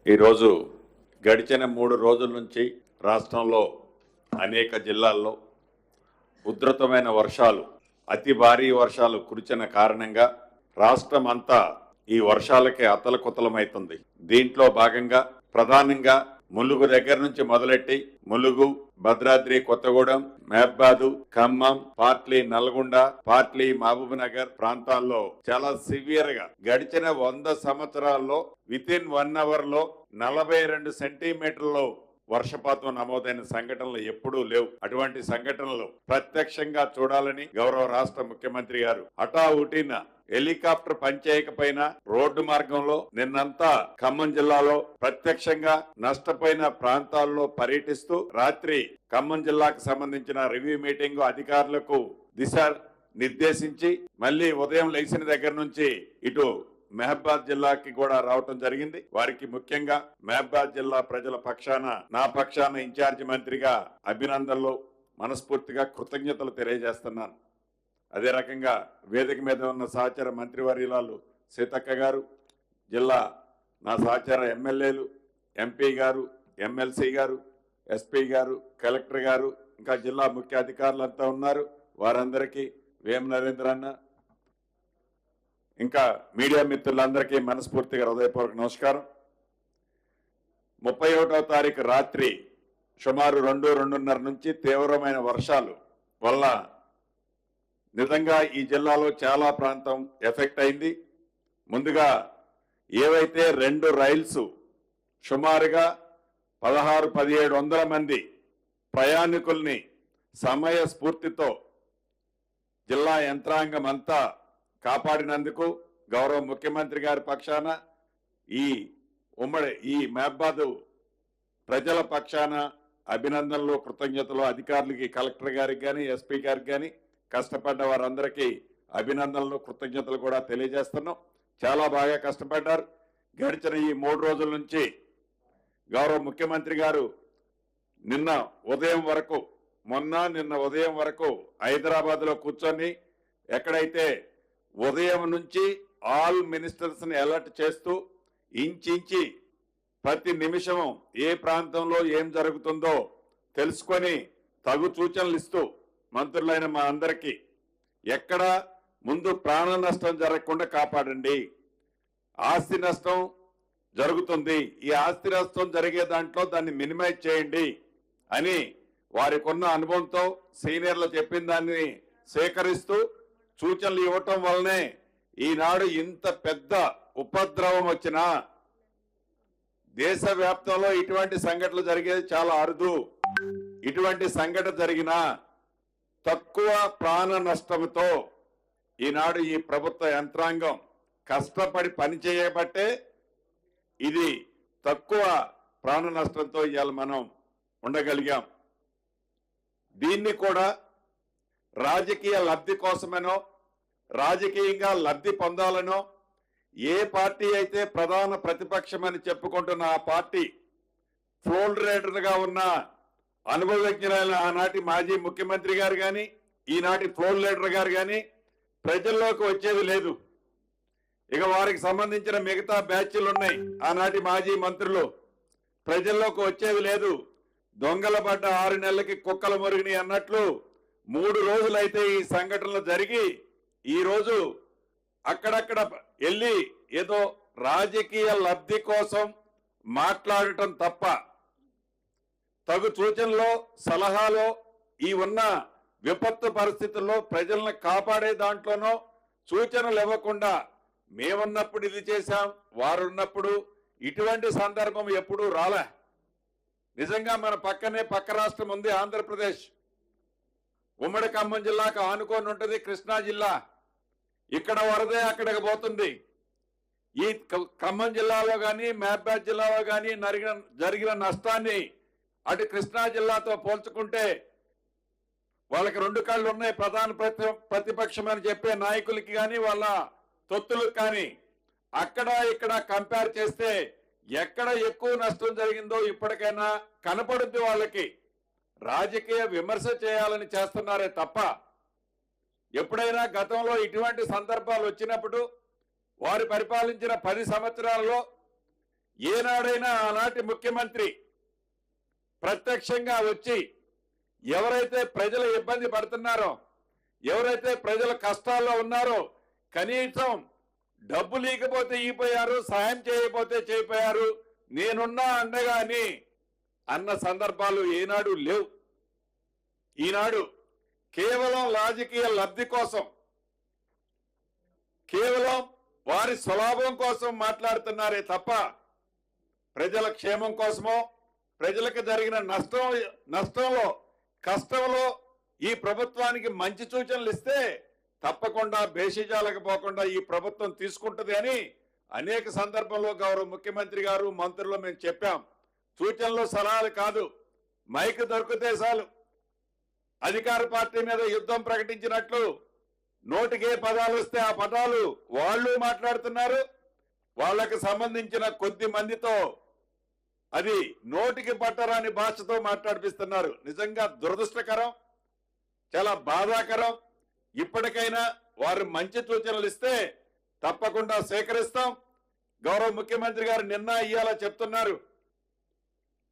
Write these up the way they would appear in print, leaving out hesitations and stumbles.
ఈరోజు గడిచిన 3 రోజుల నుంచి రాష్ట్రంలో అనేక జిల్లాల్లో ఉధృతమైన వర్షాలు, అతి భారీ వర్షాలు కురిసిన కారణంగా రాష్ట్రం అంతా ఈ వర్షాలకే అతలకుతలమవుతుంది. దీంట్లో భాగంగా ప్రధానంగా ములుగు దగ్గర నుంచి మొదలెట్టి ములుగు, భద్రాద్రి కొత్తగూడెం, మహబాద్, ఖమ్మం, పాట్లీ నల్గొండ, పాట్లీ మహబూబ్ నగర్ ప్రాంతాల్లో చాలా సివియర్ గా గడిచిన 100 సంవత్సరాల్లో వితిన్ 1 అవర్ లో 42 సెంటీమీటర్లు వర్షపాతం నమోదైన సంఘటనలు ఎప్పుడూ లేవు. అటువంటి సంఘటనలు ప్రత్యక్షంగా చూడాలని గౌరవ రాష్ట్ర ముఖ్యమంత్రి గారు హఠావుటిన హెలికాప్టర్ పనిచేయకపోయినా రోడ్డు మార్గంలో నిన్నంతా ఖమ్మం జిల్లాలో ప్రత్యక్షంగా నష్టపోయిన ప్రాంతాల్లో పర్యటిస్తూ రాత్రి ఖమ్మం జిల్లాకు సంబంధించిన రివ్యూ మీటింగ్ అధికారులకు దిశ నిర్దేశించి మళ్ళీ ఉదయం లేచిన దగ్గర నుంచి ఇటు మహబాద్ జిల్లాకి కూడా రావటం జరిగింది. వారికి ముఖ్యంగా మహబాద్ జిల్లా ప్రజల పక్షాన, నా పక్షాన ఇన్ఛార్జి మంత్రిగా అభినందనలు, మనస్ఫూర్తిగా కృతజ్ఞతలు తెలియజేస్తున్నాను. అదే రకంగా వేదిక మీద ఉన్న సహచర మంత్రివర్యులాలు సీతక్క గారు, జిల్లా నా సహచర ఎమ్మెల్యేలు, ఎంపీ గారు, ఎమ్మెల్సీ గారు, ఎస్పీ గారు, కలెక్టర్ గారు, ఇంకా జిల్లా ముఖ్య అధికారులంతా ఉన్నారు. వారందరికీ వేమ నరేంద్ర అన్న, ఇంకా మీడియా మిత్రులందరికీ మనస్ఫూర్తిగా హృదయపూర్వక నమస్కారం. 31వ తారీఖు రాత్రి సుమారు 2-2:30 నుంచి తీవ్రమైన వర్షాలు వల్ల నిజంగా ఈ జిల్లాలో చాలా ప్రాంతం ఎఫెక్ట్ అయింది. ముందుగా ఏవైతే 2 రైల్స్ సుమారుగా 1600-1700 మంది ప్రయాణికుల్ని సమయ స్ఫూర్తితో జిల్లా యంత్రాంగం అంతా కాపాడినందుకు గౌరవ ముఖ్యమంత్రి గారి పక్షాన, ఈ మహబాద్ ప్రజల పక్షాన అభినందనలు, కృతజ్ఞతలు. అధికారులకి, కలెక్టర్ గారికి కానీ, ఎస్పీ గారికి కానీ, కష్టపడ్డ వారందరికీ అభినందనలు, కృతజ్ఞతలు కూడా తెలియజేస్తున్నాం. చాలా బాగా కష్టపడ్డారు. గడిచిన ఈ 3 రోజుల నుంచి గౌరవ ముఖ్యమంత్రి గారు నిన్న ఉదయం వరకు హైదరాబాద్లో కూర్చొని ఎక్కడైతే ఉదయం నుంచి ఆల్ మినిస్టర్స్ ని అలర్ట్ చేస్తూ ఇంచి ప్రతి నిమిషం ఏ ప్రాంతంలో ఏం జరుగుతుందో తెలుసుకొని తగు సూచనలు ఇస్తూ మంత్రులైన మా అందరికీ ఎక్కడ ముందు ప్రాణ నష్టం జరగకుండా కాపాడండి, ఆస్తి నష్టం జరుగుతుంది, ఈ ఆస్తి నష్టం జరిగే దాంట్లో దాన్ని మినిమైజ్ చేయండి అని వారికి ఉన్న అనుభవంతో సీనియర్లు చెప్పిన దాన్ని సేకరిస్తూ సూచనలు ఇవ్వటం వల్లనే ఈనాడు ఇంత పెద్ద ఉపద్రవం వచ్చినా, దేశవ్యాప్తంలో ఇటువంటి సంఘటనలు జరిగేది చాలా అరుదు. ఇటువంటి సంఘటన జరిగినా తక్కువ ప్రాణ నష్టంతో ఈనాడు ఈ ప్రభుత్వ యంత్రాంగం కష్టపడి పనిచేయబట్టే ఇది తక్కువ ప్రాణ నష్టంతో ఇవాళ మనం ఉండగలిగాం. దీన్ని కూడా రాజకీయ లబ్ధి కోసమనో, రాజకీయంగా లబ్ధి పొందాలనో, ఏ పార్టీ అయితే ప్రధాన ప్రతిపక్షమని చెప్పుకుంటున్న ఆ పార్టీ ఫ్లోర్ లీడర్గా ఉన్న అనుభవజ్ఞులైన ఆనాటి మాజీ ముఖ్యమంత్రి గారు కానీ, ఈనాటి ఫ్లోర్ లీడర్ గారు కానీ ప్రజల్లోకి వచ్చేది లేదు. ఇక వారికి సంబంధించిన మిగతా బ్యాచ్లు ఉన్నాయి, ఆనాటి మాజీ మంత్రులు, ప్రజల్లోకి వచ్చేది లేదు. దొంగల పడ్డ 6 నెలలకి కుక్కల మురిగిని అన్నట్లు 3 రోజులైతే ఈ సంఘటనలు జరిగి ఈ రోజు అక్కడక్కడ వెళ్ళి ఏదో రాజకీయ లబ్ధి కోసం మాట్లాడటం తప్ప తగు సూచనలో, సలహాలో, ఈ ఉన్న విపత్తు పరిస్థితుల్లో ప్రజలను కాపాడే దాంట్లోనో సూచనలు ఇవ్వకుండా మేమున్నప్పుడు ఇది చేశాం, వారున్నప్పుడు ఇటువంటి సందర్భం ఎప్పుడూ రాలే. నిజంగా మన పక్క రాష్ట్రం ఉంది ఆంధ్రప్రదేశ్. ఉమ్మడి ఖమ్మం జిల్లాకు ఆనుకొని ఉంటుంది కృష్ణా జిల్లా. ఇక్కడ వరదే అక్కడికి పోతుంది. ఈ ఖమ్మం జిల్లాలో కానీ, మహబాద్ జిల్లాలో కానీ జరిగిన నష్టాన్ని అటు కృష్ణా జిల్లాతో పోల్చుకుంటే వాళ్ళకి 2 కళ్ళు ఉన్నాయి. ప్రధాన ప్రతిపక్షం అని చెప్పే నాయకులకి కానీ, వాళ్ళ తొత్తులకు కానీ. అక్కడ ఇక్కడ కంపేర్ చేస్తే ఎక్కడ ఎక్కువ నష్టం జరిగిందో ఇప్పటికైనా కనపడుద్ది వాళ్ళకి. రాజకీయ విమర్శ చేయాలని చేస్తున్నారే తప్ప ఎప్పుడైనా గతంలో ఇటువంటి సందర్భాలు వచ్చినప్పుడు వారు పరిపాలించిన 10 సంవత్సరాల్లో ఏనాడైనా ఆనాటి ముఖ్యమంత్రి ప్రత్యక్షంగా వచ్చి ఎవరైతే ప్రజలు ఇబ్బంది పడుతున్నారో, ఎవరైతే ప్రజల కష్టాల్లో ఉన్నారో కనీసం డబ్బు లేకపోతే ఈపోయారు, సాయం చేయకపోతే చేయిపోయారు, నేనున్నా అండగా అని అన్న సందర్భాలు ఏనాడు లేవు. ఈనాడు కేవలం రాజకీయ లబ్ధి కోసం, కేవలం వారి స్వలాభం కోసం మాట్లాడుతున్నారే తప్ప ప్రజల క్షేమం కోసమో, ప్రజలకు జరిగిన నష్టంలో కష్టంలో ఈ ప్రభుత్వానికి మంచి సూచనలు ఇస్తే తప్పకుండా బేషిజాలకు పోకుండా ఈ ప్రభుత్వం తీసుకుంటుంది అని అనేక సందర్భంలో గౌరవ ముఖ్యమంత్రి గారు, మంత్రులు మేము చెప్పాం. సూచనలు సలహాలు కాదు, మైక్ దొరికితే చాలు అధికార పార్టీ మీద యుద్ధం ప్రకటించినట్లు నోటికే పదాలు వస్తే ఆ పదాలు వాళ్ళు మాట్లాడుతున్నారు. వాళ్ళకి సంబంధించిన కొద్ది మందితో అది నోటికి పట్టరాని భాషతో మాట్లాడిపిస్తున్నారు. నిజంగా దురదృష్టకరం, చాలా బాధాకరం. ఇప్పటికైనా వారు మంచి సూచనలు ఇస్తే తప్పకుండా సేకరిస్తాం. గౌరవ ముఖ్యమంత్రి గారు నిన్న ఇయ్యాల చెప్తున్నారు,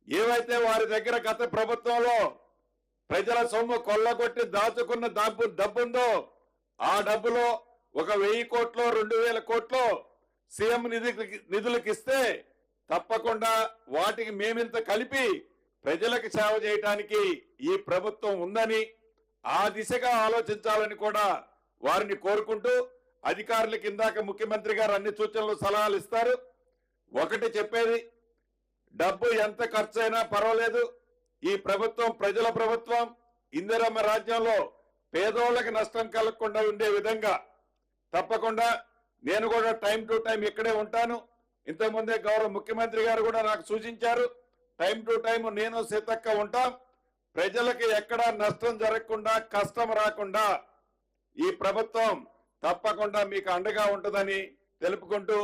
ఏవైతే వారి దగ్గర గత ప్రభుత్వంలో ప్రజల సొమ్ము కొల్లగొట్టి దాచుకున్న డబ్బుందో ఆ డబ్బులో 1000 కోట్లు 2000 కోట్లు సీఎం నిధులకు ఇస్తే తప్పకుండా వాటికి మేమింత కలిపి ప్రజలకు సేవ చేయడానికి ఈ ప్రభుత్వం ఉందని ఆ దిశగా ఆలోచించాలని కూడా వారిని కోరుకుంటూ, అధికారులకు ఇందాక ముఖ్యమంత్రి గారు అన్ని సూచనలు సలహాలు ఇస్తారు. ఒకటి చెప్పేది, డబ్బు ఎంత ఖర్చైనా పర్వాలేదు, ఈ ప్రభుత్వం ప్రజల ప్రభుత్వం, ఇందిరమ్మ రాజ్యంలో పేదోళ్ళకి నష్టం కలగకుండా ఉండే విధంగా తప్పకుండా నేను కూడా టైం టు టైం ఇక్కడే ఉంటాను. ఇంతకుముందే గౌరవ ముఖ్యమంత్రి గారు కూడా నాకు సూచించారు, టైం టు టైం నేను సీతక్క ఉంటాం. ప్రజలకు ఎక్కడా నష్టం జరగకుండా, కష్టం రాకుండా ఈ ప్రభుత్వం తప్పకుండా మీకు అండగా ఉంటుందని తెలుపుకుంటూ